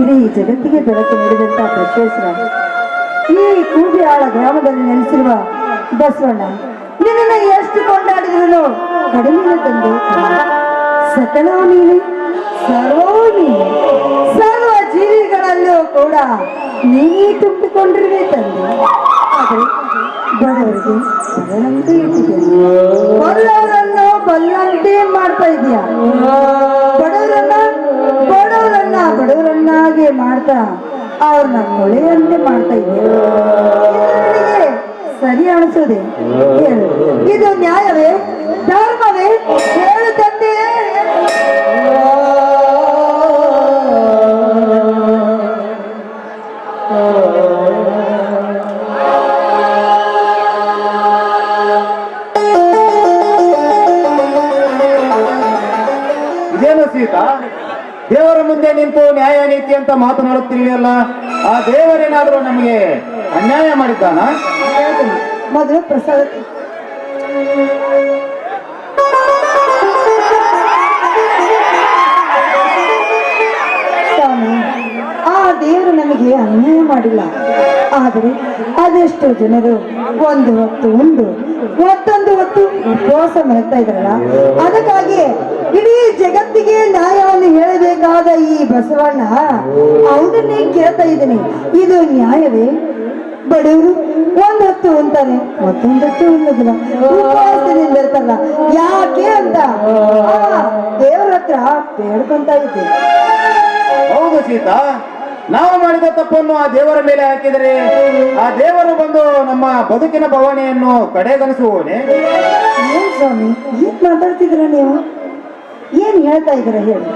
ಇಡೀ ಜಗತ್ತಿಗೆ ಬೆಳಕು ನೀಡಿದಂತ ಬಸವೇಶ್ವರ ಈ ಕೂಬಿಯಾಳ ಗ್ರಾಮದಲ್ಲಿ ನೆಲೆಸಿರುವ ಬಸವಣ್ಣ ನಿನ್ನ ಎಷ್ಟು ಕೊಂಡಾಡಿದ್ರು ಕಡಿಮೆ ತಂದೆ. ಸಕಲವೂ ನೀನೆ, ಸರ್ವವೂ ನೀನೆ, ಸರ್ವ ಜೀವಿಗಳಲ್ಲೂ ಕೂಡ ನೀನೇ ತುಂಬಿಕೊಂಡಿರುವೆ ತಂದೆ. ಆದರೆ ಬಡವರಿಗೆ ಬಲ್ಲಂತೆ ಇಟ್ಟಿದ್ದೇನೆ, ಬಲ್ಲವರನ್ನು ಬಲ್ಲಂತೆ ಮಾಡ್ತಾ ಇದೆಯಾ. ಬಡವರನ್ನಾಗೆ ಮಾಡ್ತಾ ಅವ್ರನ್ನ ಕೊಳೆಯಂತೆ ಮಾಡ್ತಾ ಇದೆಯಾ. ಸರಿ ಅನಿಸೋದೆ ಹೇಳು, ಇದು ನ್ಯಾಯವೇ, ಧರ್ಮವೇ? ಹೇಳು ತಂದೆ. ಇದೇನು ಸೀತಾ, ದೇವರ ಮುಂದೆ ನಿಂತು ನ್ಯಾಯ ನೀತಿ ಅಂತ ಮಾತನಾಡುತ್ತಿರುವೆಯಲ್ಲ, ಆ ದೇವರೇನಾದರೂ ನಮಗೆ ಅನ್ಯಾಯ ಮಾಡಿದ್ದಾನ? ಮೊದಲು ಪ್ರಸಾದ ಸ್ವಾಮಿ, ಆ ದೇವರು ನಮಗೆ ಅನ್ಯಾಯ ಮಾಡಿಲ್ಲ. ಆದರೆ ಅದೆಷ್ಟು ಜನರು ಒಂದು ಹೊತ್ತು ಉಂಡು ಮತ್ತೊಂದು ಹೊತ್ತು ಉಪವಾಸ ಮಾಡ್ತಾ ಇದ್ರಲ್ಲ, ಅದಕ್ಕಾಗಿ ಇಡೀ ಜಗತ್ತಿಗೆ ನ್ಯಾಯವನ್ನು ಹೇಳಬೇಕಾದ ಈ ಬಸವಣ್ಣ ಅವನನ್ನೇ ಕೇಳ್ತಾ ಇದ್ದೀನಿ, ಇದು ನ್ಯಾಯವೇ? ಬಡವರು ಒಂದ್ ಹೊತ್ತು ಉಂತಾರೆ ಮತ್ತೊಂದ್ ಹೊತ್ತು ಉಣ್ಣೋದಿಲ್ಲ ಉಪವಾಸದಿಂದ ಇರ್ತಾರಲ್ಲ ಯಾಕೆ ಅಂತ ದೇವ್ರ ಹತ್ರ ಬೇಡ್ಕೊಂತ ಇದ್ದೆ. ಹೌದು ಸೀತಾ, ನಾವು ಮಾಡಿದ ತಪ್ಪನ್ನು ಆ ದೇವರ ಮೇಲೆ ಹಾಕಿದರೆ ಆ ದೇವರು ಬಂದು ನಮ್ಮ ಬದುಕಿನ ಭವನೆಯನ್ನು ಕಡೆಗಣಿಸುವವನೇ? ಏನ್ ಸ್ವಾಮಿ ಏನ್ ಮಾತಾಡ್ತಿದ್ರ ನೀವು? ಏನ್ ಹೇಳ್ತಾ ಇದ್ದೀರ ಹೇಳಿ?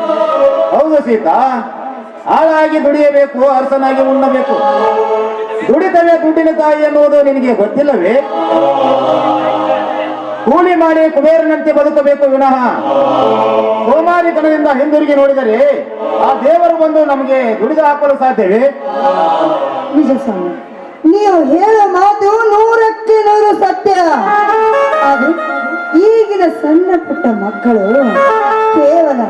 ಹೌದು ಸೀತಾ, ಆಳಾಗಿ ದುಡಿಯಬೇಕು, ಅರಸನಾಗಿ ಉಣ್ಣಬೇಕು. ದುಡಿತವೇ ದುಡ್ಡಿನ ತಾಯಿ ಎನ್ನುವುದು ನಿನಗೆ ಗೊತ್ತಿಲ್ಲವೇ? ಕೂಲಿ ಮಾಡಿ ಕುಬೇರನಂತೆ ಬದುಕಬೇಕು ವಿನಃ ಸೋಮಾರಿತನದಿಂದ ಹಿಂದಿರುಗಿ ನೋಡಿದರೆ ಆ ದೇವರು ಬಂದು ನಮಗೆ ದುಡಿದು ಹಾಕಲು ಸಾಧ್ಯವೇ? ನಿಜ ಸ್ವಾಮಿ, ನೀವು ಹೇಳೋ ಮಾತು 100% ಸತ್ಯ. ಆದ್ರೆ ಈಗಿನ ಸಣ್ಣ ಪುಟ್ಟ ಮಕ್ಕಳು ಕೇವಲ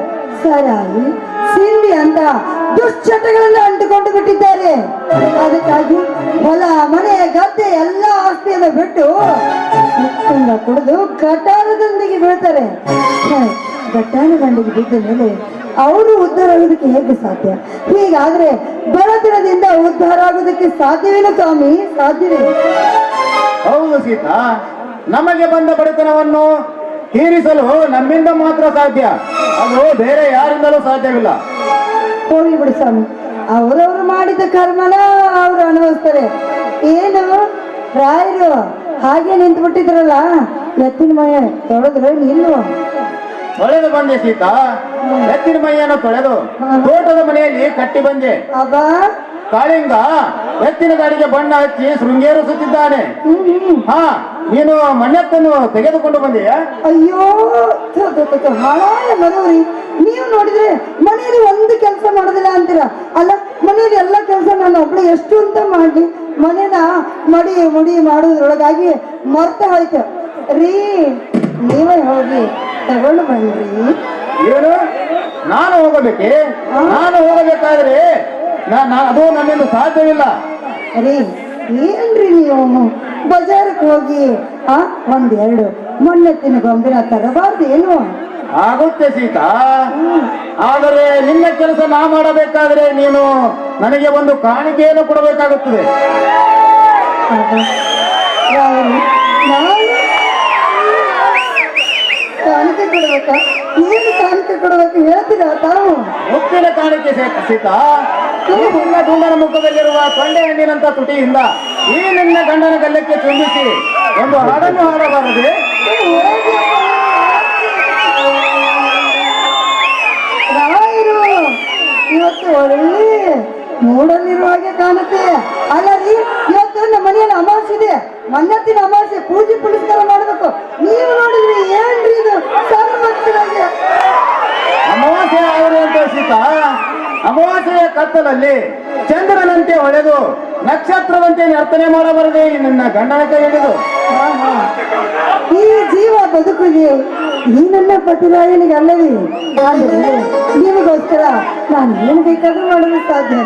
ಸರಾಯಿ ಸಿಂಡಿ ಅಂತ ದುಶ್ಚಟಗಳನ್ನು ಅಂಟಿಕೊಂಡು ಬಿಟ್ಟಿದ್ದಾರೆ. ಅದಕ್ಕಾಗಿ ಹೊಲ ಮನೆ ಗದ್ದೆ ಎಲ್ಲ ಆಸ್ತಿಯನ್ನು ಬಿಟ್ಟು ಸುತ್ತಂಗ ಕುಡಿದು ಗಟಾರದೊಂದಿಗೆ ಬೀಳ್ತಾರೆ. ಗಟ್ಟಾನ ದಂಡಿಗೆ ಬಿದ್ದ ಮೇಲೆ ಅವರು ಉದ್ಧಾರ ಆಗೋದಕ್ಕೆ ಹೇಗೆ ಸಾಧ್ಯ? ಹೀಗಾದ್ರೆ ಬಡತನದಿಂದ ಉದ್ಧಾರ ಆಗೋದಕ್ಕೆ ಸಾಧ್ಯವಿಲ್ಲ ಸ್ವಾಮಿ, ಸಾಧ್ಯವೇ? ಹೌದು ಸೀತಾ, ನಮಗೆ ಬಂದ ಬಡತನವನ್ನು ತೀರಿಸಲು ನಮ್ಮಿಂದ ಮಾತ್ರ ಸಾಧ್ಯ, ಅದು ಬೇರೆ ಯಾರಿಂದಲೂ ಸಾಧ್ಯವಿಲ್ಲ. ಹೋಗಿ ಬಿಡು ಸ್ವಾಮಿ, ಅವರವರು ಮಾಡಿದ ಕರ್ಮನ ಅವ್ರು ಅನುಭವಿಸ್ತಾರೆ. ಏನು ರಾಯರು ಹಾಗೆ ನಿಂತು ಬಿಟ್ಟಿದ್ರಲ್ಲ, ಎತ್ತಿನ ಮಯ ತೊಳೆದ್ರೆ ನಿಲ್ಲು. ತೊಳೆದು ಬಂದೆ ಸೀತಾ, ಎತ್ತಿನ ಮೈಯನ್ನು ತೊಳೆದು ತೋಟದ ಮನೆಯಲ್ಲಿ ಕಟ್ಟಿ ಬಂದೆ. ಅಬ್ಬಾ, ಕಾಳಿಂಗ ಎತ್ತಿನ ಗಾಡಿಗೆ ಬಣ್ಣ ಹಚ್ಚಿ ಶೃಂಗೇರಿಸುತ್ತಿದ್ದಾನೆ. ಹಾ, ನೀನು ಮಣ್ಣೆತ್ತನ್ನು ತೆಗೆದುಕೊಂಡು ಬಂದೆಯಾ? ಅಯ್ಯೋ ಹಾಳಾಯ ಮನೋರಿ, ನೀವು ನೋಡಿದ್ರೆ ಮನೆಯಲ್ಲಿ ಒಂದು ಕೆಲಸ ಮಾಡೋದಿಲ್ಲ ಅಂತೀರ. ಅಲ್ಲ, ಮನೆಯಲ್ಲಿ ಎಲ್ಲ ಕೆಲಸ ನಾನು ಒಬ್ಳು ಎಷ್ಟು ಅಂತ ಮಾಡಿ ಮನೇನ ಮಡಿ ಮುಡಿ ಮಾಡೋದ್ರೊಳಗಾಗಿ ಮರ್ತ ಹೋಯ್ತು ರೀ. ನೀವೇ ಹೋಗಿ ತಗೊಂಡು ಬನ್ರಿ. ಏನು ನಾನು ಹೋಗಬೇಕೆ? ನಾನು ಹೋಗಬೇಕಾದ್ರೆ ಅದು ನನ್ನಿಂದ ಸಾಧ್ಯವಿಲ್ಲ ರೀ. ಏನ್ರಿ ನೀವು ಬಜಾರಕ್ಕೆ ಹೋಗಿ ಒಂದೆರಡು ಮೊನ್ನೆತ್ತಿನ ಗೊಂಬಿನ ತರಬಾರ್ದು ಏನು? ಆಗುತ್ತೆ ಸೀತಾ, ಆದರೆ ನಿನ್ನ ಕೆಲಸ ನಾ ಮಾಡಬೇಕಾದ್ರೆ ನೀನು ನನಗೆ ಒಂದು ಕಾಣಿಕೆಯನ್ನು ಕೊಡಬೇಕಾಗುತ್ತದೆ. ಕಾಣಿಕೆ ಕೊಡ್ಬೇಕಾ? ಏನು ಕಾಣಿಕೆ ಕೊಡ್ಬೇಕು ಹೇಳ್ತೀರಾ ತಾವು? ಮುತ್ತಿನ ಕಾಣಿಕೆ ಸೀತಾ, ಈ ಗಂಡನ ಮುಖದಲ್ಲಿರುವ ಕೊಂಡೆ ಹಣ್ಣಿನಂತ ತುಟಿಯಿಂದ ಈ ನಿನ್ನ ಗಂಡನ ಗಲ್ಲಕ್ಕೆ ಚುಂಬಿಸಿ ಒಂದು ಹಾಡನ್ನು ಹಾಡಬಾರದೆ? ರಾಯರು ಇವತ್ತು ಒಳ್ಳೆ ಮೂಡಲ್ಲಿರುವ ಹಾಗೆ ಕಾಣುತ್ತೆ. ಅಲ್ಲ ರೀ, ಇವತ್ತು ನಮ್ಮ ಮನೆಯಲ್ಲಿ ಅಮಾವಾಸ್ಯೆ ಇದೆ, ಮನ್ನತ್ತಿನ ಅಮಾವಾಸ್ಯೆ, ಪೂಜೆ ಪುನಸ್ಕಾರ ಮಾಡಬೇಕು. ನೀವು ನೋಡಿದ್ರಿ ಏನ್ರಿ ಇದು ಸಣ್ಣ ಮಕ್ಕಳಿಗೆ? ಅಮಾವಾಸ್ಯೆ ಆಗಿರುವಂತ ಸೀತಾ, ಅಮಾವಾಸ್ಯೆಯ ಕತ್ತಲಲ್ಲಿ ಚಂದ್ರನಂತೆ ಹೊಳೆದು ನಕ್ಷತ್ರದಂತೆ ನರ್ತನೆ ಮಾಡಬಾರದೆ ನಿನ್ನ ಗಂಡನ ಕೈ ಹಿಡಿದು. ಈ ಜೀವ ಬದುಕಿಗೆ ಈ ನನ್ನ ಪತಿರಾಯನಿಗೆ ಅಲ್ಲವೇ? ಆದರೆ ನಿಮಗೋಸ್ಕರ ನಾನು ಏನು ಬೇಕಾದ್ರೂ ಮಾಡಲು ಸಾಧ್ಯ.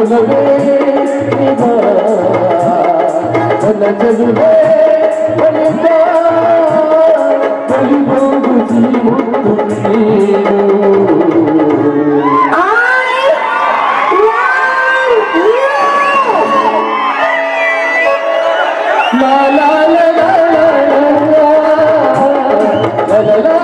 ಜೀವನವೇ ನಿನ್ನ ನನ್ನ ಜನುವೆ ಬಲಿತ ಬಲಿಬೋದು ಜೀವತ್ತು ನೀನು la la la la la la la la la